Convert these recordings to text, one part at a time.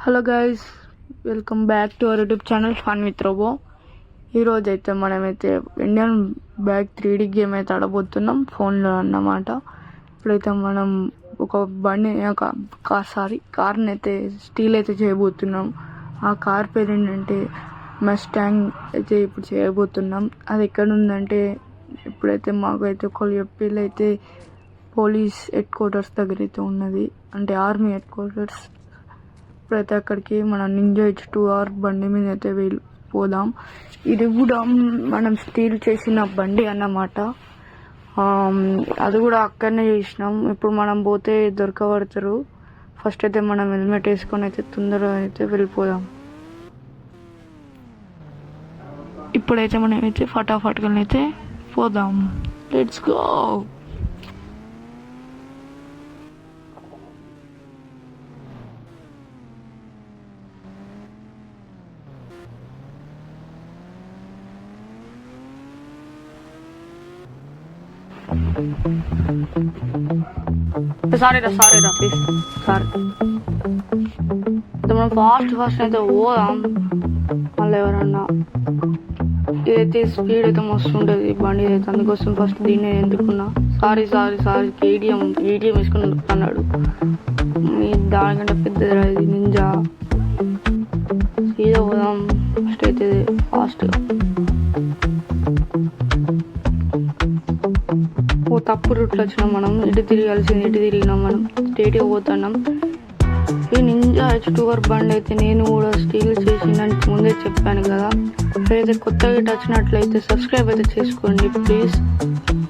Hello guys, welcome back to our YouTube channel fun with robo. ఈరోజు అయితే మనమైతే Indian bag 3D game అయితే ఆడబోతున్నాం ఫోన్లో అన్నమాట. ఇప్పుడైతే మనం ఒక బండి కార్ని అయితే స్టీల్ అయితే చేయబోతున్నాం. ఆ కార్ పేరు ఏంటంటే మస్టాంగ్ అయితే ఇప్పుడు చేయబోతున్నాం. అది ఎక్కడ ఉందంటే ఇప్పుడైతే మాకైతే ఒకళ్ళు చెప్పేళ్ళైతే పోలీస్ హెడ్ క్వార్టర్స్ దగ్గర అయితే ఉన్నది, అంటే ఆర్మీ హెడ్ క్వార్టర్స్. ఇప్పుడైతే అక్కడికి మనం నింజా H2R బండి మీద అయితే వెళ్ళిపోదాం. ఇది కూడా మనం స్టీల్ చేసిన బండి అన్నమాట. అది కూడా అక్కడనే చేసినాం. ఇప్పుడు మనం పోతే దొరకబడతారు. ఫస్ట్ అయితే మనం హెల్మెట్ వేసుకొని అయితే తొందరగా అయితే వెళ్ళిపోదాం. ఇప్పుడైతే మనం అయితే ఫటాఫట్గా అయితే పోదాం. Let's go. సారీ రా ప్లీజ్ సారీ. మనం ఫాస్ట్ అయితే పోదాం. మళ్ళీ ఎవరన్నా ఇదైతే స్పీడ్ అయితే మస్తు ఉంటుంది బండి అయితే, అందుకోసం ఫస్ట్ దీన్ని ఎందుకున్నా. సారీ కేటీఎం వేసుకుని అన్నాడు. మీ దానికంటే పెద్దది ఇది నింజా. సీదా పోదాం ఫస్ట్ అయితే ఫాస్ట్గా. తప్పు రూట్లో వచ్చినాం మనం, ఇటు తిరిగినాం మనం, స్ట్రేట్గా పోతున్నాం. ఈ నింజా H2R బండి అయితే నేను కూడా స్టీల్ చేసిందని ముందే చెప్పాను కదా. అయితే కొత్తగా ఇటు వచ్చినట్లయితే సబ్స్క్రైబ్ అయితే చేసుకోండి ప్లీజ్,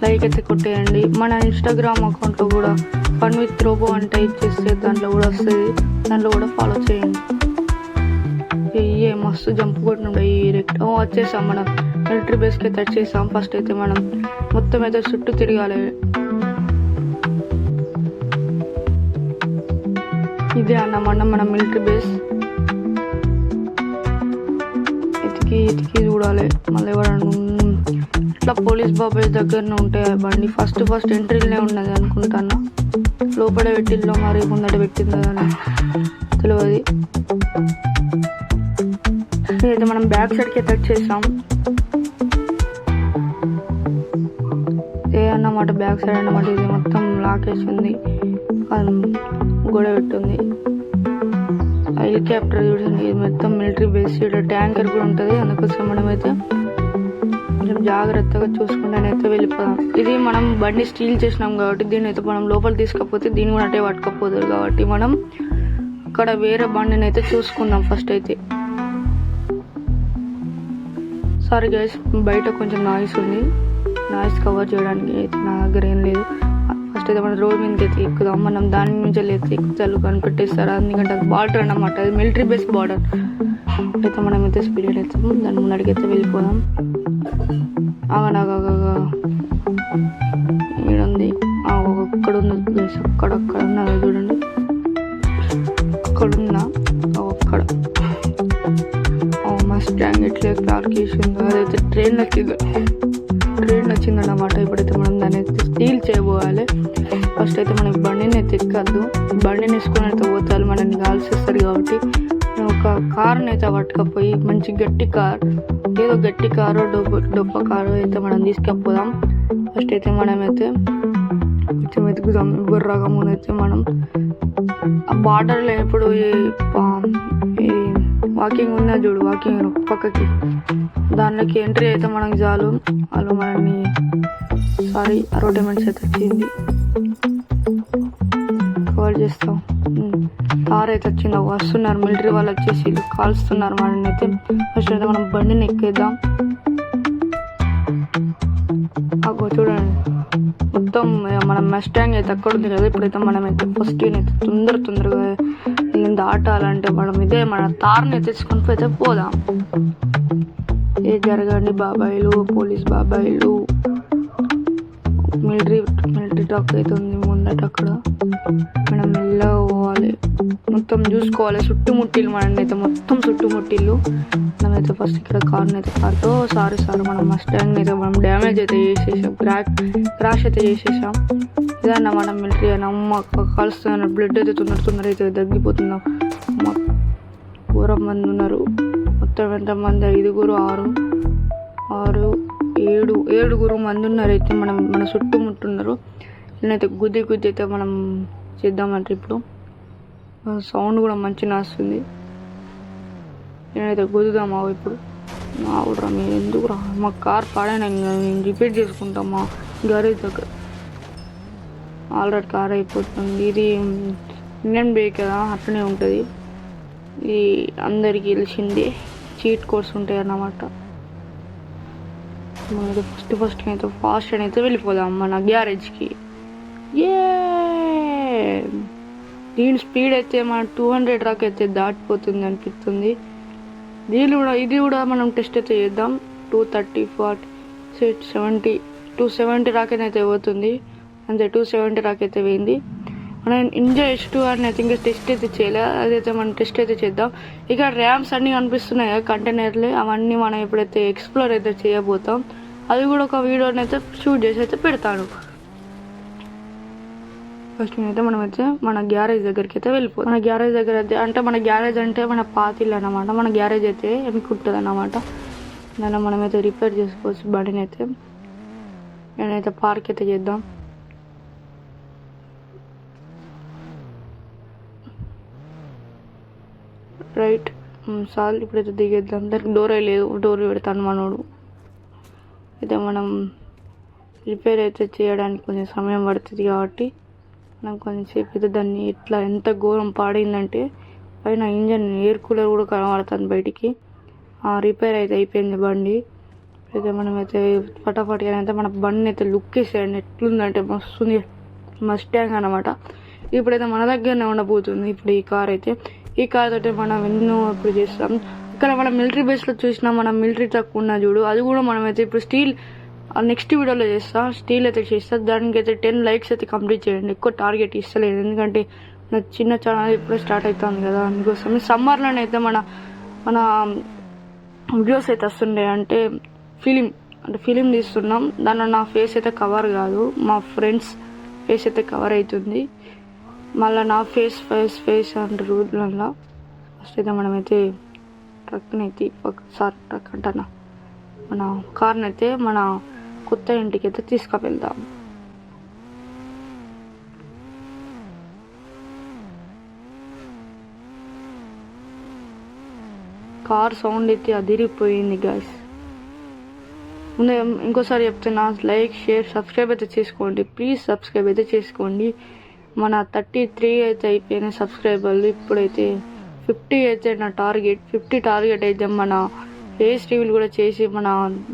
లైక్ అయితే కొట్టేయండి. మన ఇన్స్టాగ్రామ్ అకౌంట్లో కూడా ఫన్ విత్ రోబో అని టైప్ చేస్తే దాంట్లో కూడా వస్తుంది, దాంట్లో కూడా ఫాలో చేయండి. ఏ మస్తు జంప్ కొట్టినాడు వచ్చేసాం మనం మిలిటరీ బేస్కి అయితే వచ్చేసాం. ఫస్ట్ అయితే మనం మొత్తం అయితే చుట్టూ తిరగాలి. ఇదే అన్నమాట మన మిలిటరీ బేస్. ఎతికి చూడాలి. మళ్ళీ ఎవరన్నా ఇట్లా పోలీస్ బాబాయ్ దగ్గరనే ఉంటాయి బండి. ఫస్ట్ ఎంట్రీలోనే ఉన్నది అనుకుంటాను, లోపల పెట్టిల్లో మరి ముందట పెట్టిందో అని తెలియదు. అయితే మనం బ్యాక్ సైడ్కి అయితే వచ్చేసాం. అన్నమాట బ్యాక్ సైడ్ అన్నమాట. ఇది మొత్తం లాక్ వేసి ఉంది, గోడ పెట్టుంది. హెలికాప్టర్ చూడండి, ఇది మొత్తం మిలిటరీ బేస్. ఇక్కడ ట్యాంకర్ కూడా ఉంటుంది, అందుకోసం మనమైతే కొంచెం జాగ్రత్తగా చూసుకుంటానైతే వెళ్ళిపోదాం. ఇది మనం బండి స్టీల్ చేసినాం కాబట్టి దీన్ని అయితే మనం లోపల తీసుకపోతే దీన్ని కూడా అటే పట్టుకపోతారు కాబట్టి మనం అక్కడ వేరే బండిని అయితే చూసుకుందాం ఫస్ట్ అయితే. సారీ గైస్, బయట కొంచెం నాయిస్ ఉంది, నాయిస్ కవర్ చేయడానికి అయితే నా దగ్గర ఏం లేదు. ఫస్ట్ అయితే మనం రోడ్ మీద అయితే ఎక్కుదాం. మనం దాని నుంచి అయితే ఎక్కుతారు కనిపెట్టేస్తారు, ఎందుకంటే అది బార్డర్ అన్నమాట, అది మిలిటరీ బేస్ బార్డర్. అయితే మనం అయితే స్పీడ్ అవుతాము, దాని ముందడికి అయితే వెళ్ళిపోదాం. ఏడుంది అక్కడ ఉంది ప్లేస్, అక్కడ ఉన్నది చూడండి, అక్కడున్నా అక్కడ మస్టాంగ్ ఎట్లా పార్క్ చేసి ఉందో అదైతే ట్రైన్ వచ్చిందన్నమాట. ఇప్పుడైతే మనం దాన్ని అయితే స్టీల్ చేయబోవాలి. ఫస్ట్ అయితే మనం బండిని అయితే ఎక్కద్దు, బండిని వేసుకొని అయితే పోతారు, మనల్ని కాల్చేస్తారు కాబట్టి ఒక కార్ని అయితే పట్టుకపోయి మంచి గట్టి కార్, ఏదో గట్టి కారు డొప్ప కారు అయితే మనం తీసుకపోదాం. ఫస్ట్ అయితే మనమైతే కొంచెం వెతుకుదాం. బుర్రగా ముందైతే మనం ఆ బార్డర్లో ఎప్పుడు వాకింగ్ ఉన్నా చూడు, వాకింగ్ పక్కకి దానిలోకి ఎంట్రీ అయితే మనకు చాలు. వాళ్ళు మనల్ని అడ్వర్టైజ్మెంట్స్ అయితే వచ్చింది, కవర్ చేస్తాం. కార్ అయితే వచ్చింది, వస్తున్నారు మిలిటరీ వాళ్ళు వచ్చేసి కాల్స్తున్నారు మనల్ని అయితే. ఫస్ట్ అయితే మనం బండిని ఎక్కేద్దాం. అగో చూడండి మొత్తం మనం మస్టాంగ్ అయితే అక్కడ ఉంది కదా. ఇప్పుడైతే మనం అయితే ఫస్ట్ అయితే తొందరగా దాటాలంటే మనం ఇదే మన తార్ని తెచ్చుకొని అయితే పోదాం. ఏ జరగండి బాబాయిలు, పోలీస్ బాబాయిలు, మిలిటరీ టాక్ అయితే ఉంది ముందట. అక్కడ మనం మెల్లగా పోవాలి, మొత్తం చూసుకోవాలి చుట్టుముట్టిల్లు, మనల్ని అయితే మొత్తం చుట్టుముట్టిల్లు. మనమైతే ఫస్ట్ ఇక్కడ కార్ని అయితే కారుతో సారీ మనం మస్టాంగ్ అయితే మనం డ్యామేజ్ అయితే చేసేసాం, క్రాష్ అయితే చేసేసాం. ఇదన్నా మనం మిలిటరీ అయినా అమ్మ కలుస్తున్న బ్లడ్ అయితే తొందర అయితే తగ్గిపోతున్నాం. ఘోరం మంది ఉన్నారు. మొత్తం ఎంతమంది 5, 6, 7 మంది ఉన్నారు. అయితే మన చుట్టుముట్టున్నారు. నేనైతే గుద్ది అయితే మనం చేద్దామంటే ఇప్పుడు సౌండ్ కూడా మంచిగా వస్తుంది. నేనైతే గుద్దుదామా ఇప్పుడు మావుడ్రా మీరు ఎందుకు రా, మా కార్ పాడైనా నేను రిపేర్ చేసుకుంటాం మా గ్యారేజ్ దగ్గర. ఆల్రెడీ కార్ అయిపోతుంది. ఇది ఇండియన్ బైక్ కదా, అట్లనే ఉంటుంది. ఇది అందరికి తెలిసిందే. చీట్ కోడ్స్ ఉంటాయి అన్నమాట. మనది ఫస్ట్ అయితే ఫాస్ట్ అయితే వెళ్ళిపోదాం మన గ్యారేజ్కి. దీని స్పీడ్ అయితే మన 200 దాకా అయితే దాటిపోతుంది అనిపిస్తుంది. ఇది కూడా మనం టెస్ట్ అయితే చేద్దాం. 230, 40, 70, 270 రాకైతే పోతుంది. అంతే 270 రాకైతే పోయింది. మనం ఎంజాయ్ H2 అని అయితే ఇంకా టెస్ట్ అయితే చేయలేదు. అదైతే మనం టెస్ట్ అయితే చేద్దాం. ఇక ర్యామ్స్ అన్నీ కనిపిస్తున్నాయి కదా కంటైనర్లు, అవన్నీ మనం ఎప్పుడైతే ఎక్స్ప్లోర్ అయితే చేయబోతాం అది కూడా ఒక వీడియోని అయితే షూట్ చేసి అయితే పెడతాను. ఫస్ట్ అయితే మనమైతే మన గ్యారేజ్ దగ్గరికి అయితే వెళ్ళిపోతాం. మన గ్యారేజ్ దగ్గర అయితే మన గ్యారేజ్ అంటే మన పాతిల్ అన్నమాట. మన గ్యారేజ్ అయితే ఎన్నుకుంటుంది అన్నమాట. దాన్ని మనమైతే రిపేర్ చేసుకోవచ్చు బండిని అయితే. నేనైతే పార్క్ అయితే చేద్దాం. రైట్ చాలు, ఇప్పుడైతే దిగేద్దాం. దానికి డోర్ లేదు, డోర్ పెడతాను మనోడు. అయితే మనం రిపేర్ అయితే చేయడానికి కొంచెం సమయం పడుతుంది కాబట్టి మనం కొంచెంసేపు అయితే దాన్ని ఎంత ఘోరం పాడైందంటే పైన ఇంజన్ ఎయిర్ కూలర్ కూడా కనబడుతుంది బయటికి. రిపేర్ అయితే అయిపోయింది బండి. అయితే మనమైతే ఫటాఫట్గా అయితే మన బండిని అయితే లుక్ వేసేయండి ఎట్లుందంటే మస్తుంది. మస్టాంగ్ అనమాట. ఇప్పుడైతే మన దగ్గరనే ఉండబోతుంది ఇప్పుడు ఈ కార్ అయితే. ఈ కార్ తోటి మనం ఎన్నో ఇప్పుడు చేస్తాం. ఇక్కడ మనం మిలిటరీ బేస్లో చూసినా మనం మిలిటరీ ట్రక్ ఉన్న చూడు, అది కూడా మనమైతే ఇప్పుడు స్టీల్ నెక్స్ట్ వీడియోలో చేస్తా. స్టీల్ అయితే చేస్తా. దానికి అయితే 10 likes అయితే కంప్లీట్ చేయండి. ఎక్కువ టార్గెట్ ఇస్తలేదు, ఎందుకంటే నా చిన్న ఛానల్ ఇప్పుడే స్టార్ట్ అవుతుంది కదా, అందుకోసం. సమ్మర్లోనైతే మన వీడియోస్ అయితే వస్తుండే, అంటే ఫిలిం తీస్తున్నాం. దానిలో నా ఫేస్ అయితే కవర్ కాదు, మా ఫ్రెండ్స్ ఫేస్ అయితే కవర్ అవుతుంది. మళ్ళీ నా ఫేస్ అంటారు రూట్లలో. ఫస్ట్ అయితే మనమైతే ట్రక్ని అయితే ట్రక్ అంటున్నా మన కార్ని అయితే మన కొత్త ఇంటికి అయితే తీసుకువెళ్దాం. కార్ సౌండ్ అయితే అదిరిపోయింది గాయస్. ముందే ఇంకోసారి చెప్తున్నా, లైక్, షేర్, సబ్స్క్రైబ్ అయితే చేసుకోండి. ప్లీజ్ సబ్స్క్రైబ్ అయితే చేసుకోండి. మన 33 అయితే అయిపోయినాయి సబ్స్క్రైబర్లు. ఇప్పుడైతే 50 అయితే నా టార్గెట్. 50 టార్గెట్ అయితే మన ఫేస్ రివీల్ కూడా చేసి మన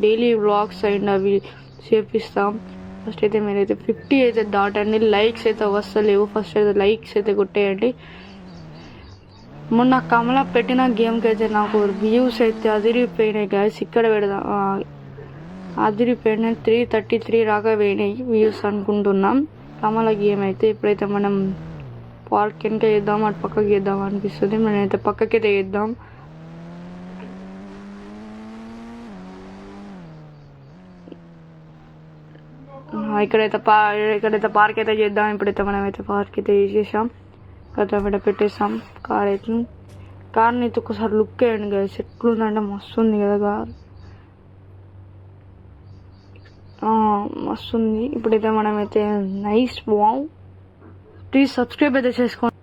డైలీ వ్లాగ్స్ అండ్ అవి చేపిస్తాం. ఫస్ట్ అయితే మీరైతే 50 అయితే దాటండి. లైక్స్ అయితే వస్తలేవు, ఫస్ట్ అయితే లైక్స్ అయితే కొట్టేయండి. మొన్న కమల పెట్టిన గేమ్కి అయితే నాకు వ్యూస్ అయితే అదిరిపోయినాయి గాయస్. ఇక్కడ పెడదాం, అదిరిపోయినాయి. 333 రాగా పోయినాయి వ్యూస్ అనుకుంటున్నాం కమల గేమ్ అయితే. ఇప్పుడైతే మనం పార్క్ వెనక చేద్దాం, అటు పక్కకి చేద్దాం అనిపిస్తుంది. మనమైతే పక్కకైతే చేద్దాం. ఇక్కడైతే పార్క్ అయితే చేద్దాం. ఇప్పుడైతే మనమైతే పార్క్ అయితే చేసేసాం, కట్ట పెట్టేసాం. కార్ని అయితే ఒకసారి లుక్ వేయండి గైస్, ఎట్లుందంటే మస్తు ఉంది కదా కార్, మస్తు ఉంది. ఇప్పుడైతే మనమైతే నైస్ వావ్. ప్లీజ్ సబ్స్క్రైబ్ అయితే చేసుకోండి.